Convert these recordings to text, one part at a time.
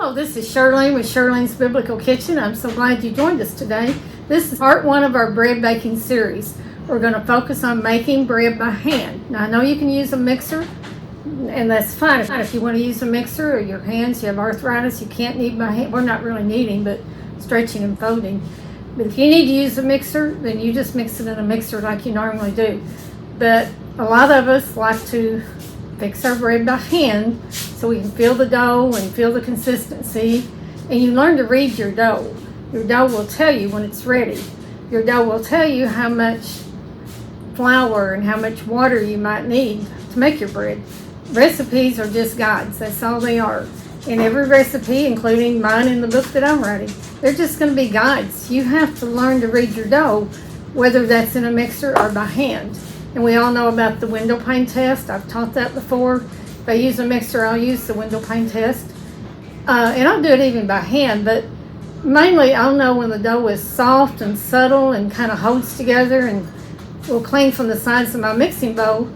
Hello, this is Shirleen with Shirleen's Biblical Kitchen. I'm so glad you joined us today. This is part one of our bread baking series. We're going to focus on making bread by hand. Now, I know you can use a mixer, and that's fine. If you want to use a mixer or your hands, you have arthritis, you can't knead by hand. We're not really kneading, but stretching and folding. But if you need to use a mixer, then you just mix it in a mixer like you normally do. But a lot of us like to fix our bread by hand so we can feel the dough and feel the consistency, and you learn to read your dough. Your dough will tell you when it's ready. Your dough will tell you how much flour and how much water you might need to make your bread. Recipes are just guides. That's all they are. And every recipe, including mine in the book that I'm writing, they're just going to be guides. You have to learn to read your dough, whether that's in a mixer or by hand. And we all know about the window pane test. I've taught that before. If I use a mixer, I'll use the window pane test. And I'll do it even by hand, but mainly I'll know when the dough is soft and subtle and kind of holds together and will clean from the sides of my mixing bowl.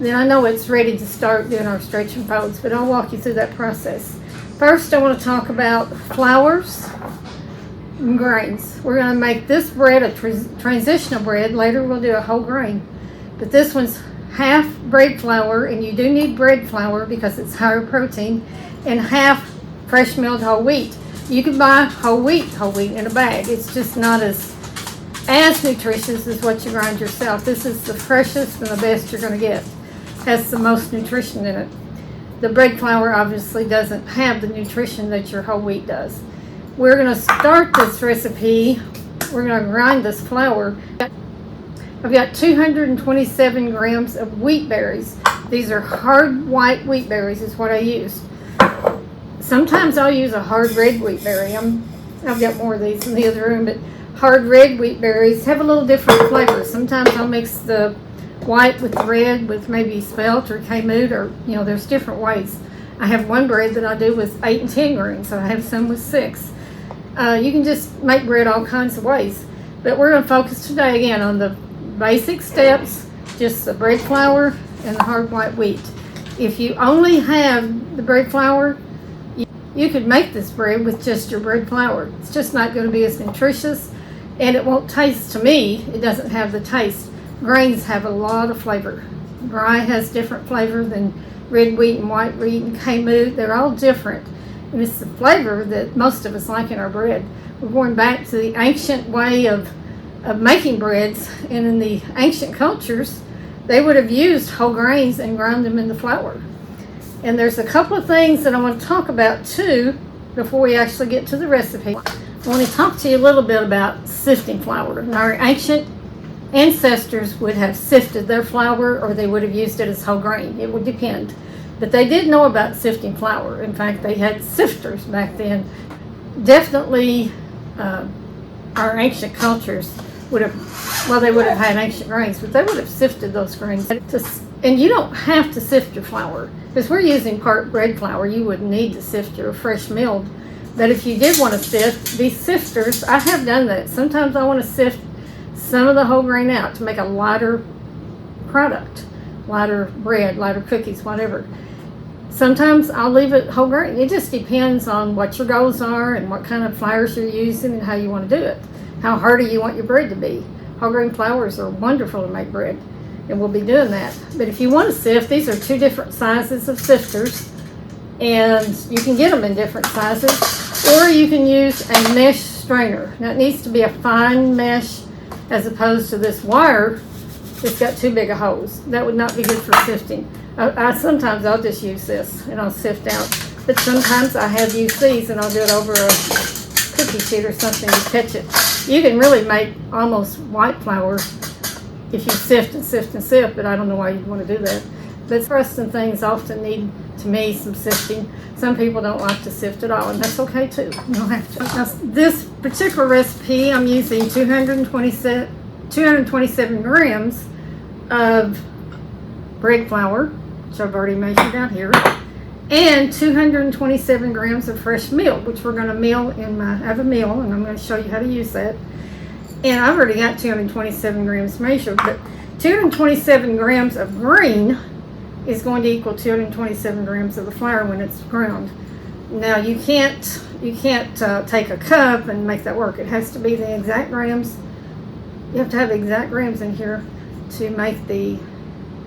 Then I know it's ready to start doing our stretch and folds, but I'll walk you through that process. First, I want to talk about flours and grains. We're going to make this bread a transitional bread. Later we'll do a whole grain. But this one's half bread flour, and you do need bread flour because it's higher protein, and half fresh milled whole wheat. You can buy whole wheat in a bag. It's just not as nutritious as what you grind yourself. This is the freshest and the best you're going to get. Has the most nutrition in it. The bread flour obviously doesn't have the nutrition that your whole wheat does. We're going to start this recipe. We're going to grind this flour. I've got 227 grams of wheat berries. These are hard white wheat berries is what I use. Sometimes I'll use a hard red wheat berry. I've got more of these in the other room, but hard red wheat berries have a little different flavor. Sometimes I'll mix the white with red with maybe spelt or kamut, or there's different ways. I have one bread that I do with 8 and 10 grains, so I have some with 6. You can just make bread all kinds of ways, but we're going to focus today again on the basic steps, just the bread flour and the hard white wheat. If you only have the bread flour, you could make this bread with just your bread flour. It's just not going to be as nutritious, and it won't taste, to me, it doesn't have the taste. Grains have a lot of flavor. Rye has different flavor than red wheat and white wheat and kamut. They're all different, and it's the flavor that most of us like in our bread. We're going back to the ancient way of making breads, and in the ancient cultures, they would have used whole grains and ground them into flour. And there's a couple of things that I want to talk about too before we actually get to the recipe. I want to talk to you a little bit about sifting flour. Now, our ancient ancestors would have sifted their flour, or they would have used it as whole grain. It would depend. But they did know about sifting flour. In fact, they had sifters back then. Definitely our ancient cultures would have, they would have had ancient grains, but they would have sifted those grains. And you don't have to sift your flour, because we're using part bread flour. You wouldn't need to sift your fresh milled. But if you did want to sift, these sifters, I have done that. Sometimes I want to sift some of the whole grain out to make a lighter product, lighter bread, lighter cookies, whatever. Sometimes I'll leave it whole grain. It just depends on what your goals are and what kind of flours you're using and how you want to do it, how hearty you want your bread to be. Whole grain flours are wonderful to make bread, and we'll be doing that. But if you want to sift, these are 2 different sizes of sifters, and you can get them in different sizes, or you can use a mesh strainer. Now, it needs to be a fine mesh, as opposed to this wire that's got too big of holes. That would not be good for sifting. Sometimes I'll just use this and I'll sift out, but sometimes I have used these and I'll do it over a cookie sheet or something to catch it. You can really make almost white flour if you sift and sift and sift, but I don't know why you'd want to do that. But crust and things often need, to me, some sifting. Some people don't like to sift at all, and that's okay too. You don't have to. Now, this particular recipe, I'm using 227 grams of bread flour, which I've already measured out here, and 227 grams of fresh milk, which we're going to mill in I have a mill, and I'm going to show you how to use that. And I've already got 227 grams measured, but 227 grams of grain is going to equal 227 grams of the flour when it's ground. Now you can't take a cup and make that work. It has to be the exact grams. You have to have the exact grams in here to make the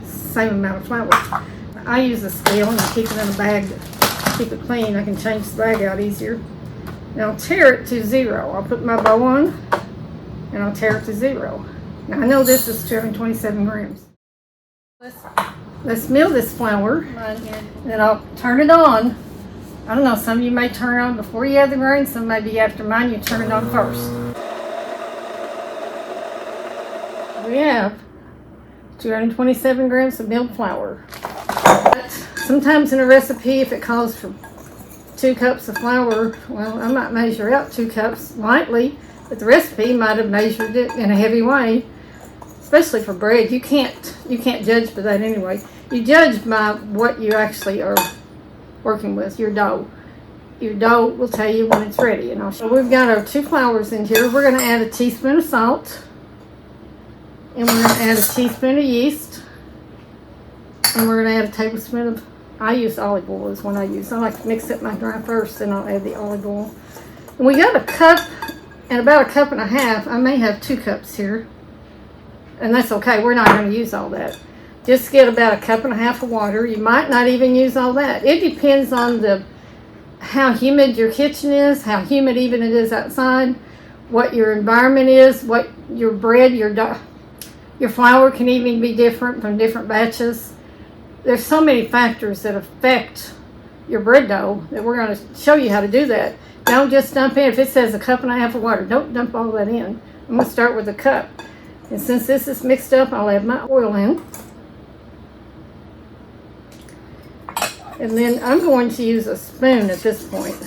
same amount of flour. I use a scale and I keep it in a bag to keep it clean. I can change the bag out easier. Now I'll tare it to 0. I'll put my bowl on and I'll tare it to 0. Now I know this is 227 grams. Let's mill this flour, and then I'll turn it on. I don't know, some of you may turn it on before you add the grain, some maybe after. Mine you turn it on first. We have 227 grams of milled flour. But sometimes in a recipe, if it calls for 2 cups of flour, well, I might measure out 2 cups lightly, but the recipe might have measured it in a heavy way. Especially for bread, you can't judge by that anyway. You judge by what you actually are working with, your dough. Your dough will tell you when it's ready. And so we've got our 2 flours in here. We're going to add a teaspoon of salt, and we're going to add a teaspoon of yeast, and we're going to add a tablespoon of, I use olive oil is what I use. I like to mix up my dry first, then I'll add the olive oil. And we got a cup and about a cup and a half. I may have 2 cups here. And that's okay, we're not going to use all that. Just get about a cup and a half of water. You might not even use all that. It depends on how humid your kitchen is, how humid even it is outside, what your environment is, what your bread, your flour can even be different from different batches. There's so many factors that affect your bread dough that we're going to show you how to do that. Don't just dump in. If it says a cup and a half of water, don't dump all that in. I'm going to start with a cup. And since this is mixed up, I'll add my oil in. And then I'm going to use a spoon at this point,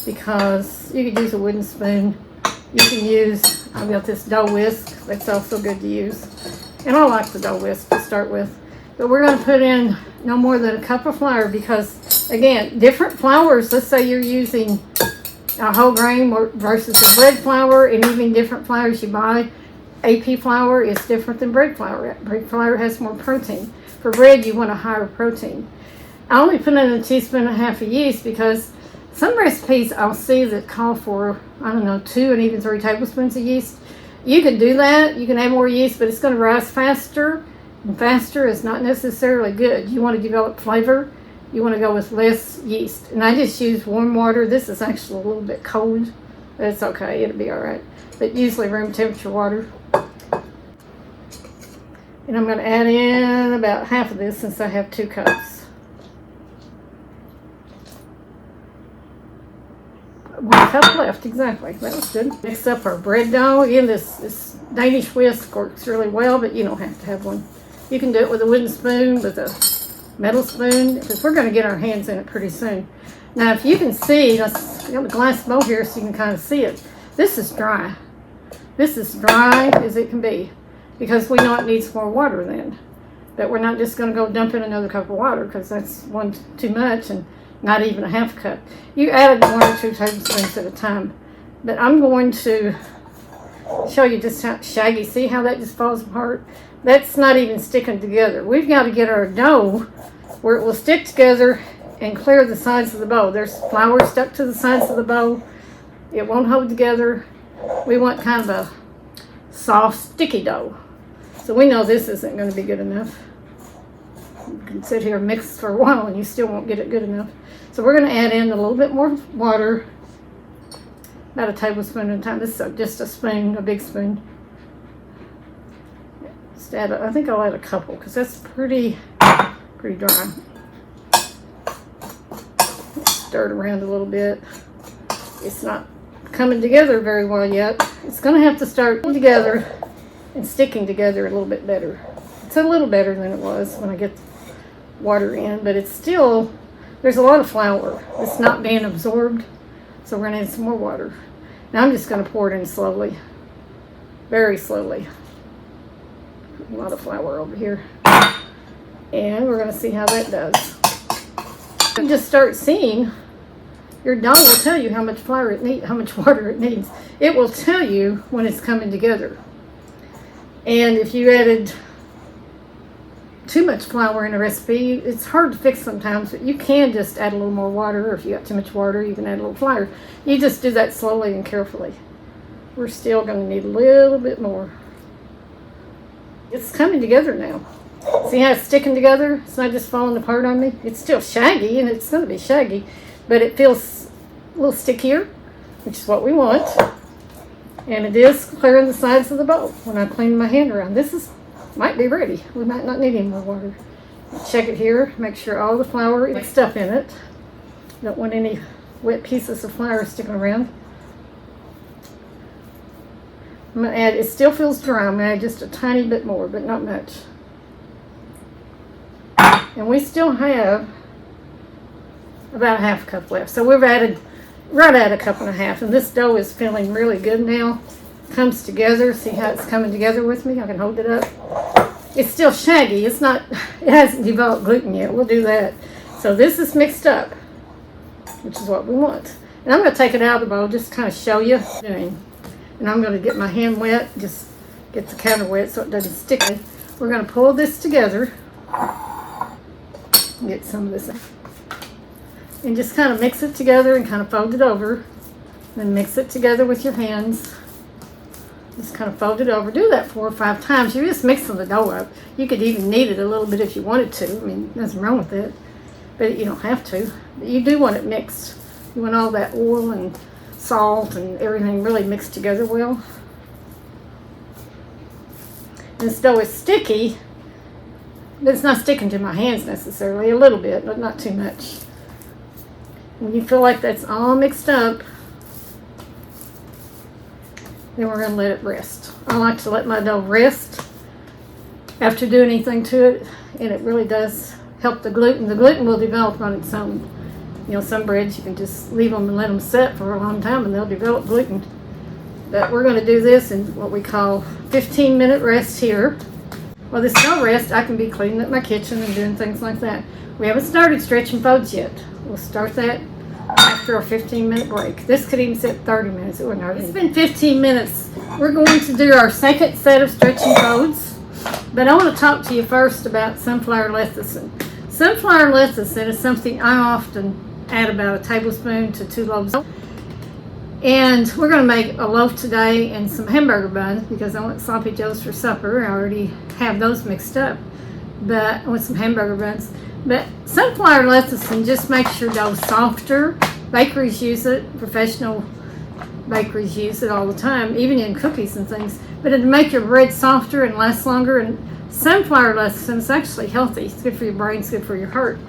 because you could use a wooden spoon. You can use, I've got this dough whisk, that's also good to use. And I like the dough whisk to start with. But we're going to put in no more than a cup of flour, because again, different flours, let's say you're using a whole grain versus a bread flour, and even different flours you buy. AP flour is different than bread flour. Bread flour has more protein. For bread, you want a higher protein. I only put in a teaspoon and a half of yeast because some recipes I'll see that call for, I don't know, 2 and even 3 tablespoons of yeast. You can do that. You can add more yeast, but it's going to rise faster, and faster is not necessarily good. You want to develop flavor. You want to go with less yeast. And I just use warm water. This is actually a little bit cold, but it's okay. It'll be all right. But usually room temperature water. And I'm going to add in about half of this since I have 2 cups. 1 cup left, exactly. That was good. Mix up our bread dough. Again, this Danish whisk works really well, but you don't have to have one. You can do it with a wooden spoon, with a metal spoon, because we're going to get our hands in it pretty soon. Now, if you can see, I've got a glass bowl here so you can kind of see it. This is dry. This is dry as it can be, because we know it needs more water then. But we're not just going to go dump in another cup of water, because that's one too much, and not even a half cup. You added 1 or 2 tablespoons at a time. But I'm going to show you just how shaggy. See how that just falls apart? That's not even sticking together. We've got to get our dough where it will stick together and clear the sides of the bowl. There's flour stuck to the sides of the bowl. It won't hold together. We want kind of a soft, sticky dough. So we know this isn't going to be good enough. You can sit here and mix for a while and you still won't get it good enough. So we're going to add in a little bit more water, about a tablespoon at a time. This is just a spoon, a big spoon. Just add I think I'll add a couple because that's pretty dry. Stir it around a little bit. It's not coming together very well yet. It's going to have to start together and sticking together a little bit better. It's a little better than it was when I get water in, but it's still, there's a lot of flour. It's not being absorbed, so we're going to add some more water. Now I'm just going to pour it in slowly, very slowly. A lot of flour over here. And we're going to see how that does. You just start seeing, your dough will tell you how much flour it needs, how much water it needs. It will tell you when it's coming together. And if you added too much flour in a recipe. It's hard to fix sometimes, but you can just add a little more water, or if you got too much water, you can add a little flour. You just do that slowly and carefully. We're still going to need a little bit more. It's coming together now. See how it's sticking together? It's not just falling apart on me. It's still shaggy, and it's going to be shaggy, but it feels a little stickier, which is what we want. And it is clearing the sides of the bowl when I clean my hand around. Might be ready. We might not need any more water. Check it here. Make sure all the flour is mixed up in it. Don't want any wet pieces of flour sticking around. I'm going to add, it still feels dry. I'm going to add just a tiny bit more, but not much. And we still have about a half cup left. So we've added right at a cup and a half. And this dough is feeling really good now. Comes together. See how it's coming together with me? I can hold it up. It's still shaggy. It hasn't developed gluten yet. We'll do that. So this is mixed up, which is what we want. And I'm going to take it out of the bowl, just kind of show you what I'm doing. And I'm going to get my hand wet, just get the counter wet so it doesn't stick. We're going to pull this together. Get some of this out. And just kind of mix it together and kind of fold it over. Then mix it together with your hands. Just kind of fold it over. Do that 4 or 5 times. You're just mixing the dough up. You could even knead it a little bit if you wanted to. I mean, nothing wrong with it. But you don't have to. But you do want it mixed. You want all that oil and salt and everything really mixed together well. This dough is sticky, but it's not sticking to my hands necessarily. A little bit, but not too much. When you feel like that's all mixed up, then we're going to let it rest. I like to let my dough rest after doing anything to it, and it really does help the gluten. The gluten will develop on its own. You know, some breads you can just leave them and let them set for a long time and they'll develop gluten. But we're going to do this in what we call 15-minute rest here. While this dough rest, I can be cleaning up my kitchen and doing things like that. We haven't started stretching folds yet. We'll start that after a 15-minute break. This could even sit 30 minutes. It wouldn't hurt. It's been 15 minutes. We're going to do our second set of stretching folds. But I want to talk to you first about sunflower lecithin. Sunflower lecithin is something I often add about a tablespoon to 2 loaves. And we're going to make a loaf today and some hamburger buns because I want sloppy joes for supper. I already have those mixed up. But I want some hamburger buns. But sunflower lecithin just makes your dough softer. Bakeries use it. Professional bakeries use it all the time, even in cookies and things. But it'll make your bread softer and last longer. And sunflower lecithin is actually healthy. It's good for your brain. It's good for your heart.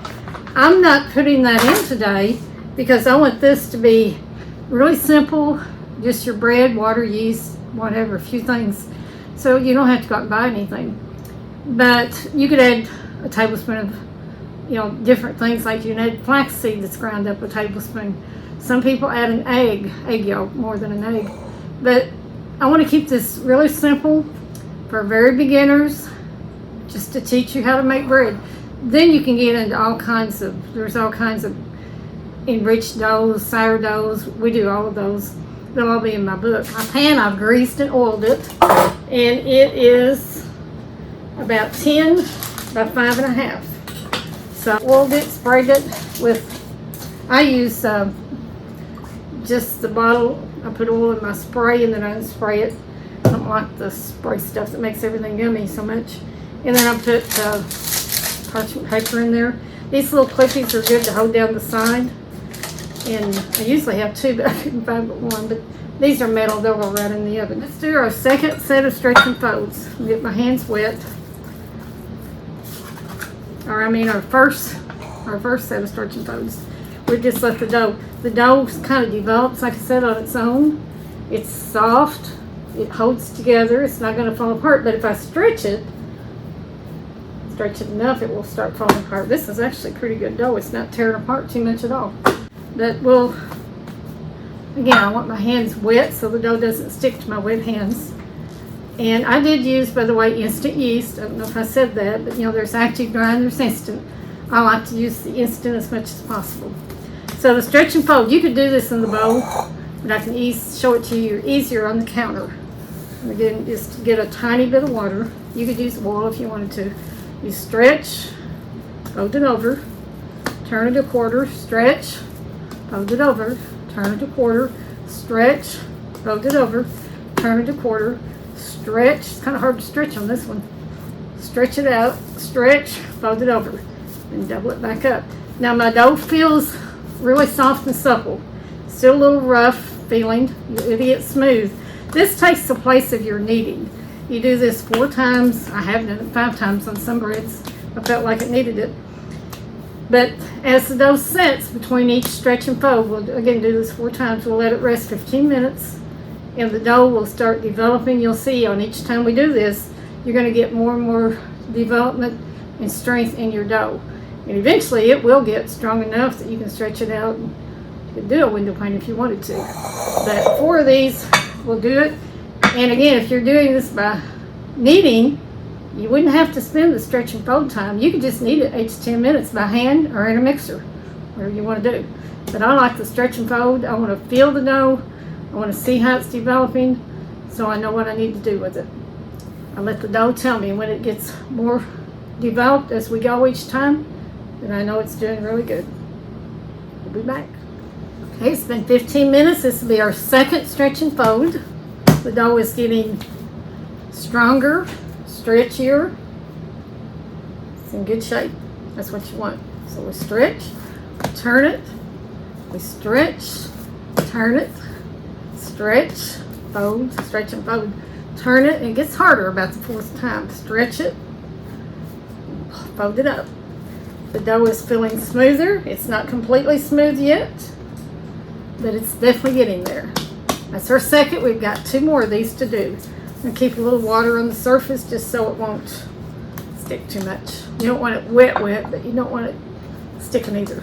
I'm not putting that in today because I want this to be really simple. Just your bread, water, yeast, whatever, a few things. So you don't have to go out and buy anything. But you could add a tablespoon of, different things. Like you can add flaxseed that's ground up a tablespoon. Some people add an egg yolk, more than an egg. But I want to keep this really simple for very beginners, just to teach you how to make bread. Then you can get into there's all kinds of enriched doughs, sourdoughs. We do all of those. They'll all be in my book. My pan, I've greased and oiled it. And it is about 10 by 5.5. So I oiled it, sprayed it with, I use just the bottle. I put oil in my spray and then I spray it. I don't like the spray stuff that makes everything yummy so much. And then I put parchment paper in there. These little clippies are good to hold down the side. And I usually have 2, but I couldn't find but 1. But these are metal, they'll go right in the oven. Let's do our second set of stretching folds. Get my hands wet. Our first set of stretching folds. We just let the dough kind of develops, like I said, on its own. It's soft, it holds together, it's not going to fall apart. But if I stretch it enough, it will start falling apart. This is actually pretty good dough. It's not tearing apart too much at all. But again, I want my hands wet so the dough doesn't stick to my wet hands. And I did use, by the way, instant yeast. I don't know if I said that, but there's active, dry, and there's instant. I like to use the instant as much as possible. So the stretch and fold, you could do this in the bowl, but I can show it to you easier on the counter. And again, just get a tiny bit of water. You could use oil if you wanted to. You stretch, fold it over, turn it a quarter, stretch, fold it over, turn it a quarter, stretch, fold it over, turn it a quarter, stretch. It's kind of hard to stretch on this one. Stretch it out, stretch, fold it over, and double it back up. Now my dough feels really soft and supple. Still a little rough feeling. It'll get smooth. This takes the place of your kneading. You do this 4 times. I have done it 5 times on some breads. I felt like it needed it. But as the dough sets between each stretch and fold, we'll again do this 4 times. We'll let it rest 15 minutes, and the dough will start developing. You'll see on each time we do this, you're going to get more and more development and strength in your dough. And eventually it will get strong enough that you can stretch it out and you can do a window pane if you wanted to. But 4 of these will do it. And again, if you're doing this by kneading, you wouldn't have to spend the stretch and fold time. You could just knead it 8 to 10 minutes by hand or in a mixer, whatever you want to do. But I like the stretch and fold. I want to feel the dough. I want to see how it's developing so I know what I need to do with it. I let the dough tell me when it gets more developed as we go each time, then I know it's doing really good. We'll be back. Okay, it's been 15 minutes. This will be our second stretch and fold. The dough is getting stronger, stretchier. It's in good shape. That's what you want. So we stretch, turn it, we stretch, turn it, stretch, fold, stretch and fold. Turn it, and it gets harder about the 4th time. Stretch it, fold it up. The dough is feeling smoother. It's not completely smooth yet, but it's definitely getting there. That's our second. We've got 2 more of these to do. I'm going to keep a little water on the surface just so it won't stick too much. You don't want it wet, but you don't want it sticking either.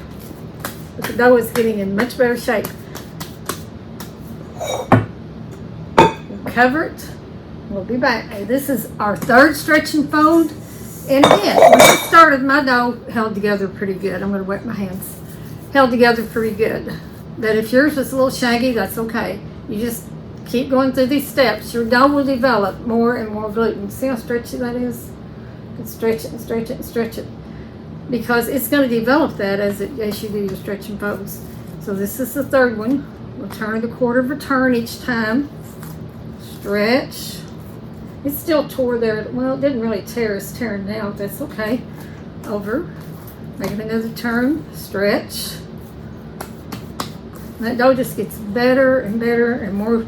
But the dough is getting in much better shape. We'll cover it. We'll be back. Hey, this is our 3rd stretch and fold. And again, when I started, my dough held together pretty good. I'm going to wet my hands. Held together pretty good. But if yours is a little shaggy, that's okay. You just keep going through these steps. Your dough will develop more and more gluten. See how stretchy that is? You can stretch it and stretch it and stretch it. Because it's going to develop that as you do your stretch and folds. So this is the 3rd one. We'll turn it a quarter of a turn each time. Stretch. It's still tore there. Well, it didn't really tear. It's tearing now. That's okay. Over. Make it another turn. Stretch. And that dough just gets better and better and more,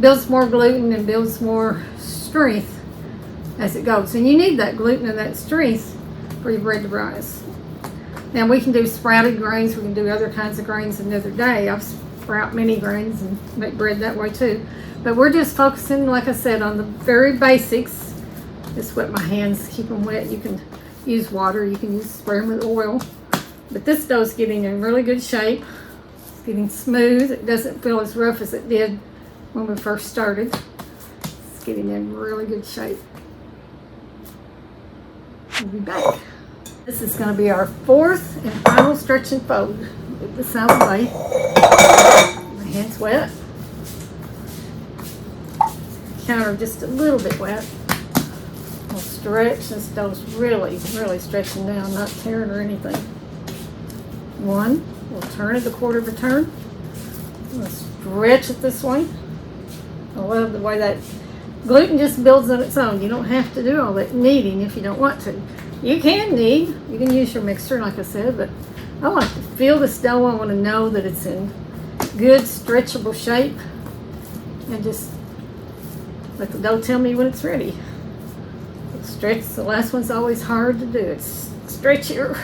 builds more gluten and builds more strength as it goes. And you need that gluten and that strength for your bread to rise. Now we can do sprouted grains. We can do other kinds of grains another day. I've sprout mini grains and make bread that way too. But we're just focusing, like I said, on the very basics. Just wet my hands, keep them wet. You can use water, you can spray them with oil. But this dough is getting in really good shape. It's getting smooth. It doesn't feel as rough as it did when we first started. It's getting in really good shape. We'll be back. This is going to be our 4th and final stretch and fold. Get this out of the way. My hand's wet. Counter just a little bit wet. We'll stretch. This dough's really, really stretching down, not tearing or anything. 1. We'll turn it a quarter of a turn. We'll stretch it this way. I love the way that gluten just builds on its own. You don't have to do all that kneading if you don't want to. You can knead. You can use your mixer, like I said, but I like to feel this dough. I want to know that it's in good, stretchable shape, and just let the dough tell me when it's ready. Stretch. The last one's always hard to do. It's stretchier.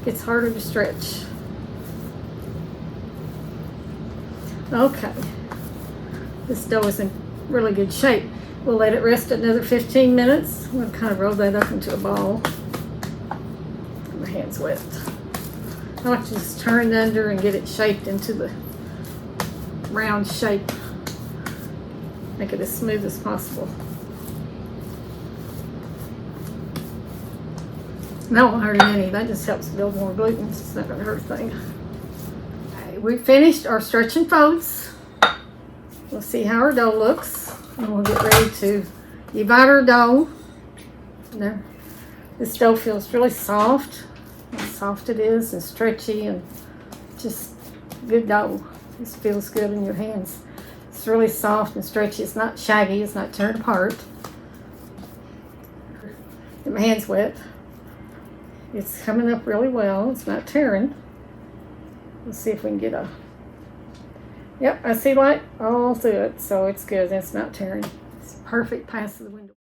It's harder to stretch. Okay. This dough is in really good shape. We'll let it rest another 15 minutes. I'm going to kind of roll that up into a ball. My hand's wet. I like to just turn it under and get it shaped into the round shape. Make it as smooth as possible. That won't hurt any. That just helps build more gluten. It's not going to hurt a thing. Okay, we finished our stretch and folds. We'll see how our dough looks. And we'll get ready to divide our dough. There. This dough feels really soft. How soft it is and stretchy and just good dough. This feels good in your hands. It's really soft and stretchy. It's not shaggy. It's not tearing apart. Get my hands wet. It's coming up really well. It's not tearing. Let's see if we can get a... Yep, I see light all through it, so it's good. It's not tearing. It's perfect past the window.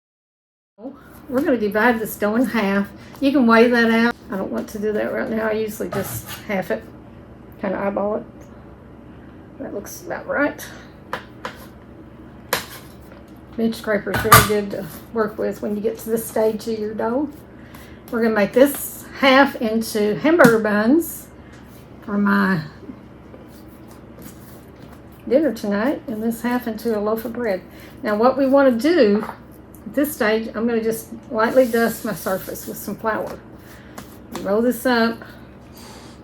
We're going to divide this dough in half. You can weigh that out. I don't want to do that right now. I usually just half it, kind of eyeball it. That looks about right. Bench scraper is really good to work with when you get to this stage of your dough. We're going to make this half into hamburger buns for my dinner tonight, and this half into a loaf of bread. Now what we want to do at this stage, I'm going to just lightly dust my surface with some flour. Roll this up,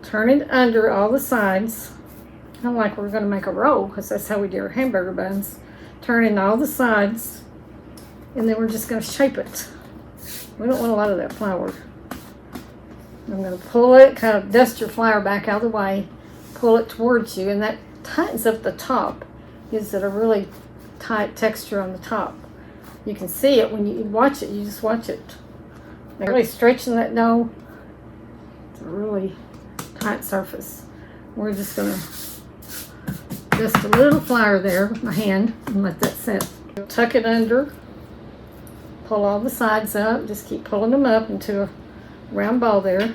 turn it under all the sides, kind of like we're going to make a roll, because that's how we do our hamburger buns. Turn in all the sides, and then we're just going to shape it. We don't want a lot of that flour. I'm going to pull it, kind of dust your flour back out of the way, pull it towards you, and that tightens up the top, gives it a really tight texture on the top. You can see it when you watch it. You just watch it. They're really stretching that dough. It's a really tight surface. We're just going to dust a little flour there with my hand and let that set. Tuck it under. Pull all the sides up. Just keep pulling them up into a round ball there.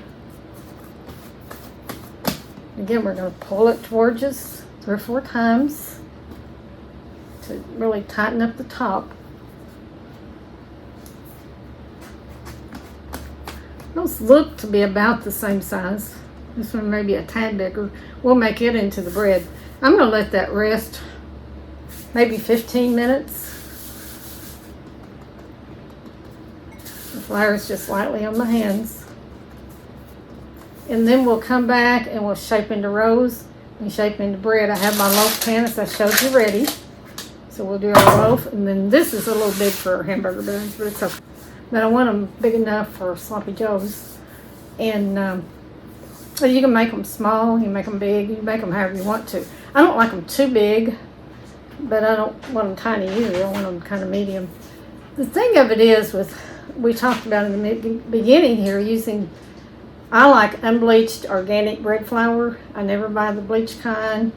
Again, we're going to pull it towards us 3 or 4 times to really tighten up the top. Those look to be about the same size. This one may be a tad bigger. We'll make it into the bread. I'm going to let that rest maybe 15 minutes. The flour is just lightly on my hands. And then we'll come back and we'll shape into rolls and shape into bread. I have my loaf pan, as I showed you, ready. So we'll do our loaf. And then this is a little big for hamburger buns, but it's okay. But I want them big enough for sloppy joes. And so you can make them small, you can make them big, you can make them however you want to. I don't like them too big, but I don't want them tiny either. I want them kind of medium. The thing of it is, we talked about in the beginning here, I like unbleached organic bread flour. I never buy the bleached kind,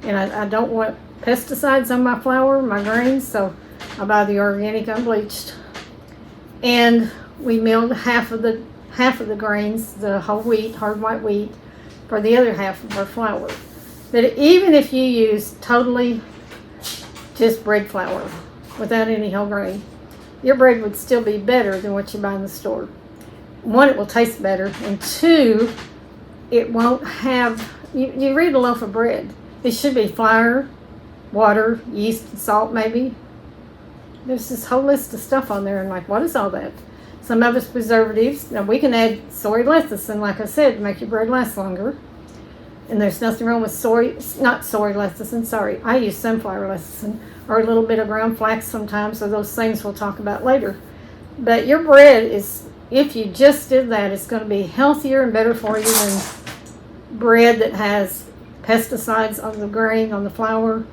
and I don't want pesticides on my flour, my grains, so I buy the organic unbleached. And we milled half of the grains, the whole wheat, hard white wheat, for the other half of our flour. But even if you use totally just bread flour without any whole grain, your bread would still be better than what you buy in the store. 1, it will taste better, and 2, it won't have, you read a loaf of bread, it should be flour, water, yeast, and salt maybe. There's this whole list of stuff on there, and like, what is all that? Some of it's preservatives. Now we can add soy lecithin, like I said, to make your bread last longer. And there's nothing wrong with not soy lecithin, sorry. I use sunflower lecithin, or a little bit of ground flax sometimes, so those things we'll talk about later. But your bread is, if you just did that, it's going to be healthier and better for you than bread that has pesticides on the grain, on the flour.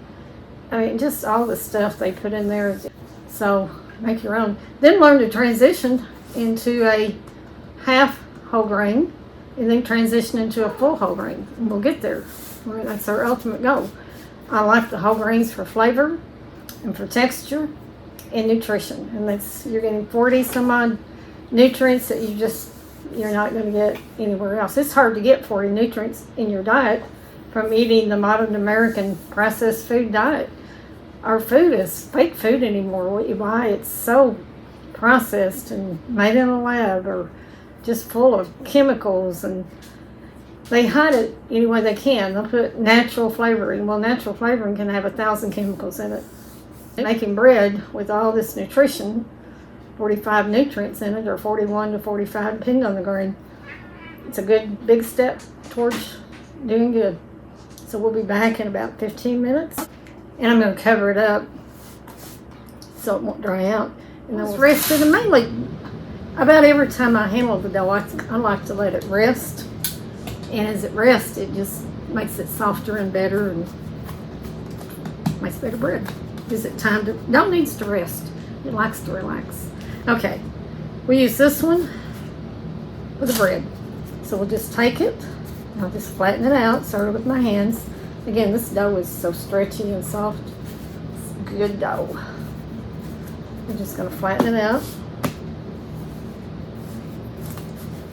I mean, just all the stuff they put in there. So make your own. Then learn to transition into a half whole grain, and then transition into a full whole grain. And we'll get there. That's our ultimate goal. I like the whole grains for flavor and for texture and nutrition. And you're getting 40 some odd nutrients that you're not going to get anywhere else. It's hard to get 40 nutrients in your diet from eating the modern American processed food diet. Our food is fake food anymore. What you buy, it's so processed and made in a lab or just full of chemicals, and they hide it any way they can. They'll put natural flavoring. Well, natural flavoring can have 1,000 chemicals in it. Making bread with all this nutrition, 45 nutrients in it, or 41 to 45, depending on the grain. It's a good big step towards doing good. So we'll be back in about 15 minutes. And I'm going to cover it up so it won't dry out. And then we'll rest it. And mainly, about every time I handle the dough, I like to let it rest. And as it rests, it just makes it softer and better and makes better bread. Gives it time to, dough needs to rest. It likes to relax. Okay, we use this one for the bread. So we'll just take it, and I'll just flatten it out, start with my hands. Again, this dough is so stretchy and soft. It's good dough. I'm just gonna flatten it out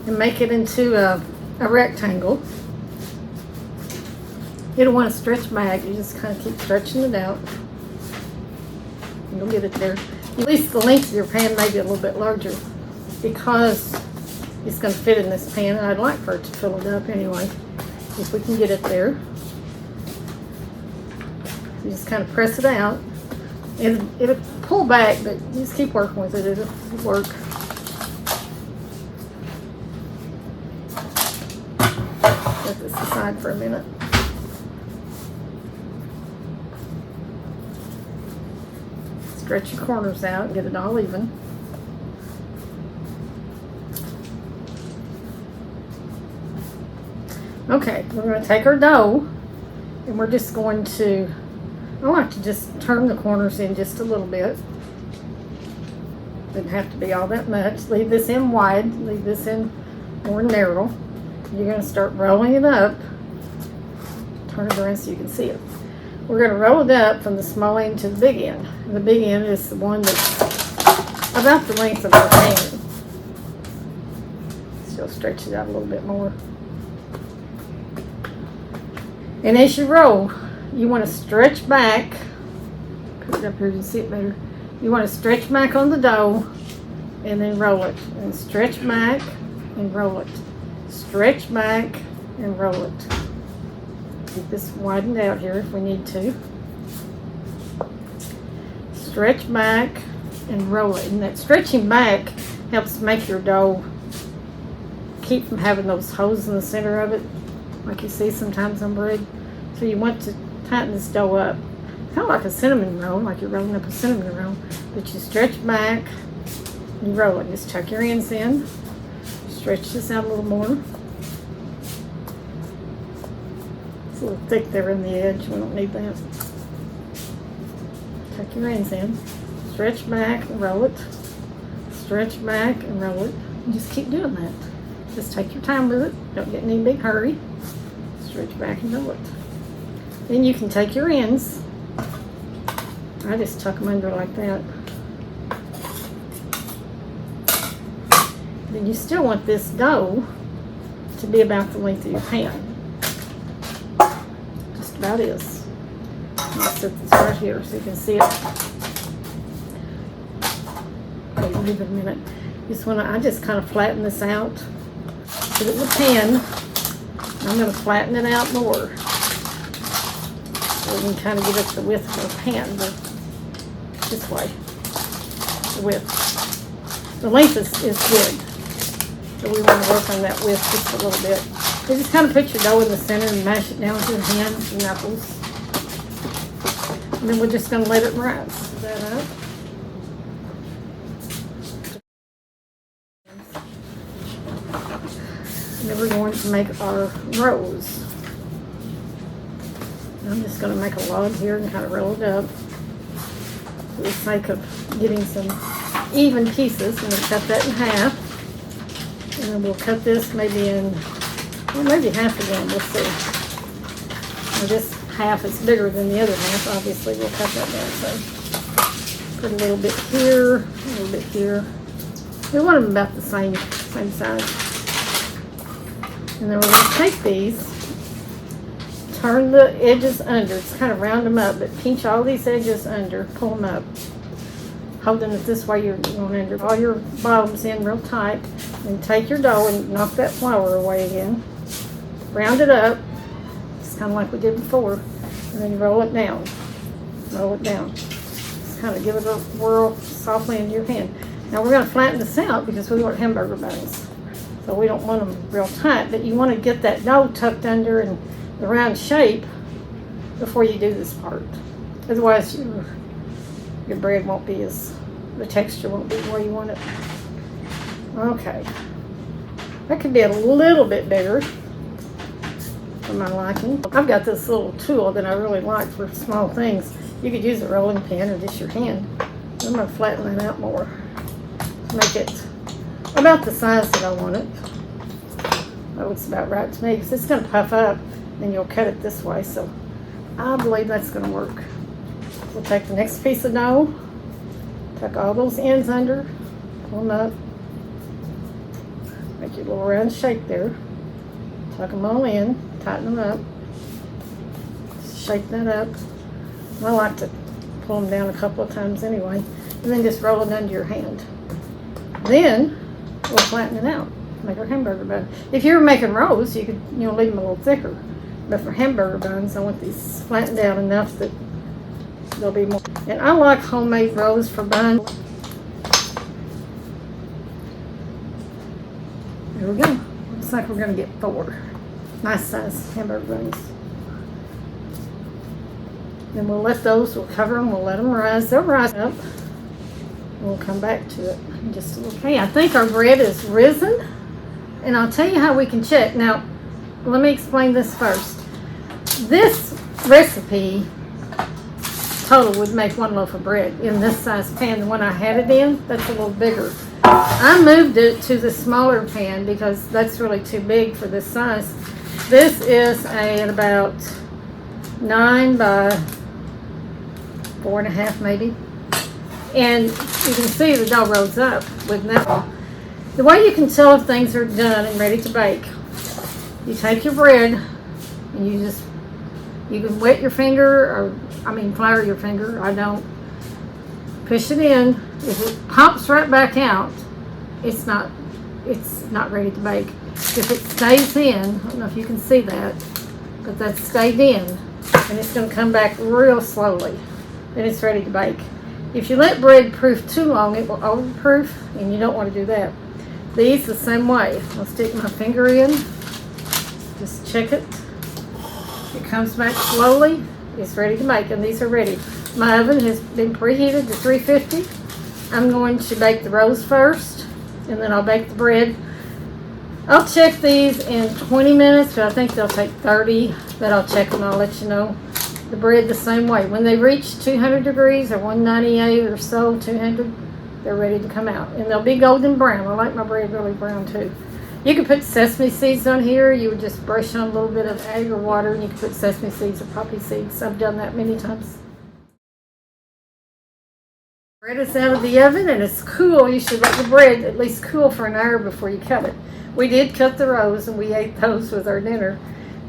and make it into a rectangle. You don't want to stretch back, you just kind of keep stretching it out. You'll get it there. At least the length of your pan may be a little bit larger because it's going to fit in this pan, and I'd like for it to fill it up anyway, if we can get it there. You just kind of press it out. It'll pull back, but you just keep working with it. It'll work. Set this aside for a minute. Stretch your corners out and get it all even. Okay, we're going to take our dough and we're just going to, I like to just turn the corners in just a little bit. Doesn't have to be all that much. Leave this in wide, leave this in more narrow. You're going to start rolling it up. Turn it around so you can see it. We're going to roll it up from the small end to the big end. And the big end is the one that's about the length of our hand. Still stretch it out a little bit more. And as you roll, you want to stretch back. Put it up here so you can see it better. You want to stretch back on the dough and then roll it. And stretch back and roll it. Stretch back and roll it. Keep this widened out here if we need to. Stretch back and roll it. And that stretching back helps make your dough keep from having those holes in the center of it, like you see sometimes on bread. So you want to tighten this dough up. Kind of like a cinnamon roll, like you're rolling up a cinnamon roll. But you stretch back, you roll it. Just tuck your ends in. Stretch this out a little more. It's a little thick there in the edge. We don't need that. Tuck your ends in. Stretch back and roll it. Stretch back and roll it. And just keep doing that. Just take your time with it. Don't get in any big hurry. Stretch back and roll it. Then you can take your ends. I just tuck them under like that. Then you still want this dough to be about the length of your pan. Just about is. I'll set this right here so you can see it. Okay, give it a minute. I just kind of flatten this out. Put it in the pan. I'm going to flatten it out more. So we can kind of get it the width of the pan, but this way. The width. The length is good. So we want to work on that width just a little bit. You just kind of put your dough in the center and mash it down with your hands and knuckles. And then we're just going to let it rise. Is that up? And then we're going to make our rolls. I'm just going to make a log here and kind of roll it up for the sake of getting some even pieces. I'm going to cut that in half. And then we'll cut this maybe in, well, maybe half again. We'll see. Now this half is bigger than the other half. Obviously, we'll cut that down. So put a little bit here, a little bit here. We want them about the same size. And then we're going to take these, turn the edges under. It's kind of round them up, but pinch all these edges under, pull them up. Holding it this way, you're going under all your bottoms in real tight. And take your dough and knock that flour away again. Round it up, just kind of like we did before. And then you roll it down. Roll it down. Just kind of give it a whirl softly into your hand. Now we're going to flatten this out because we want hamburger buns. So we don't want them real tight, but you want to get that dough tucked under in the round shape before you do this part. Otherwise your bread won't be the texture won't be where you want it. Okay. That could be a little bit bigger for my liking. I've got this little tool that I really like for small things. You could use a rolling pin or just your hand. I'm going to flatten that out more to make it about the size that I want it. That looks about right to me because it's going to puff up and you'll cut it this way. So I believe that's going to work. We'll take the next piece of dough, tuck all those ends under, pull them up, make your little round shape there, tuck them all in, tighten them up, shake that up. I like to pull them down a couple of times anyway, and then just roll it under your hand. Then we'll flatten it out, make our hamburger bun. If you were making rolls, you could leave them a little thicker, but for hamburger buns, I want these flattened out enough that they'll be more. And I like homemade rolls for buns. There we go. Looks like we're going to get 4 nice size hamburger buns. Then we'll let those, we'll cover them, we'll let them rise. They'll rise up. We'll come back to it in just a little. Okay, I think our bread is risen. And I'll tell you how we can check. Now, let me explain this first. This recipe total would make 1 loaf of bread in this size pan. The one I had it in, that's a little bigger. I moved it to the smaller pan because that's really too big for this size. This is at about 9 by 4.5 maybe. And you can see the dough rolls up with that. The way you can tell if things are done and ready to bake, you take your bread and you can wet your finger flour your finger. I don't. Push it in. If it pops right back out, it's not ready to bake. If it stays in, I don't know if you can see that, but that's stayed in, and it's going to come back real slowly, then it's ready to bake. If you let bread proof too long, it will overproof, and you don't want to do that. These the same way. I'll stick my finger in, just check it. It comes back slowly. It's ready to bake, and these are ready. My oven has been preheated to 350. I'm going to bake the rolls first, and then I'll bake the bread. I'll check these in 20 minutes, but I think they'll take 30, but I'll check them, I'll let you know. The bread the same way. When they reach 200 degrees or 198 or so, 200, they're ready to come out. And they'll be golden brown. I like my bread really brown too. You can put sesame seeds on here. You would just brush on a little bit of egg or water, and you can put sesame seeds or poppy seeds. I've done that many times. Bread is out of the oven and it's cool. You should let the bread at least cool for an hour before you cut it. We did cut the rolls and we ate those with our dinner.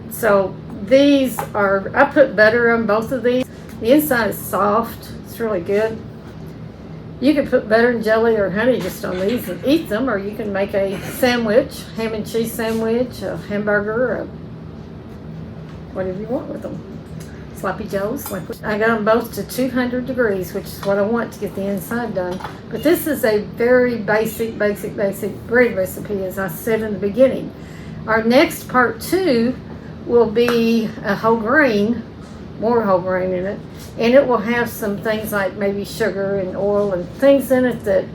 So these are, I put butter on both of these. The inside is soft. It's really good. You can put butter and jelly or honey just on these and eat them, or you can make a sandwich, ham and cheese sandwich, a hamburger, whatever you want with them. Sloppy joes. I got them both to 200 degrees, which is what I want to get the inside done. But this is a very basic bread recipe, as I said in the beginning. Our next part 2 will be a whole grain, more whole grain in it, and it will have some things like maybe sugar and oil and things in it that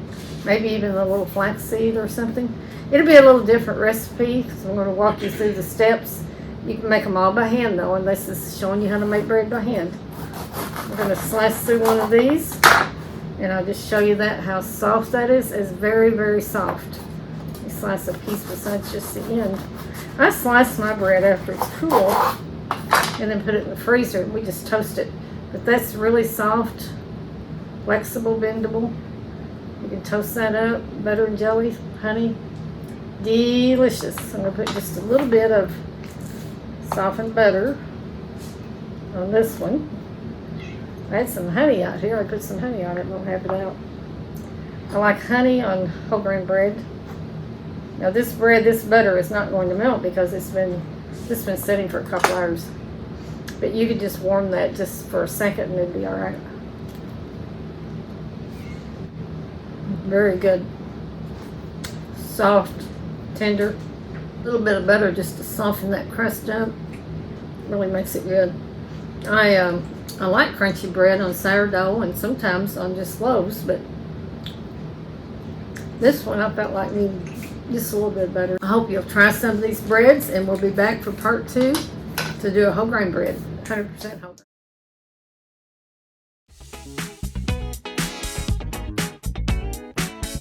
maybe even a little flaxseed or something. It'll be a little different recipe, so I'm going to walk you through the steps. You can make them all by hand though, and this is showing you how to make bread by hand. We're going to slice through one of these, and I'll just show you that, how soft that is. It's very, very soft. You slice a piece besides just the end. I slice my bread after it's cool, and then put it in the freezer, and we just toast it. But that's really soft, flexible, bendable. You can toast that up, butter and jelly, honey. Delicious. I'm going to put just a little bit of softened butter on this one. I had some honey out here. I put some honey on it, won't have it out. I like honey on whole grain bread. Now this butter is not going to melt because it's been sitting for a couple hours. But you could just warm that just for a second and it'd be all right. Very good. Soft, tender. A little bit of butter just to soften that crust up. Really makes it good. I like crunchy bread on sourdough and sometimes on just loaves, but This one I felt like needed just a little bit better. I hope you'll try some of these breads, and we'll be back for part 2 to do a whole grain bread, 100% whole grain.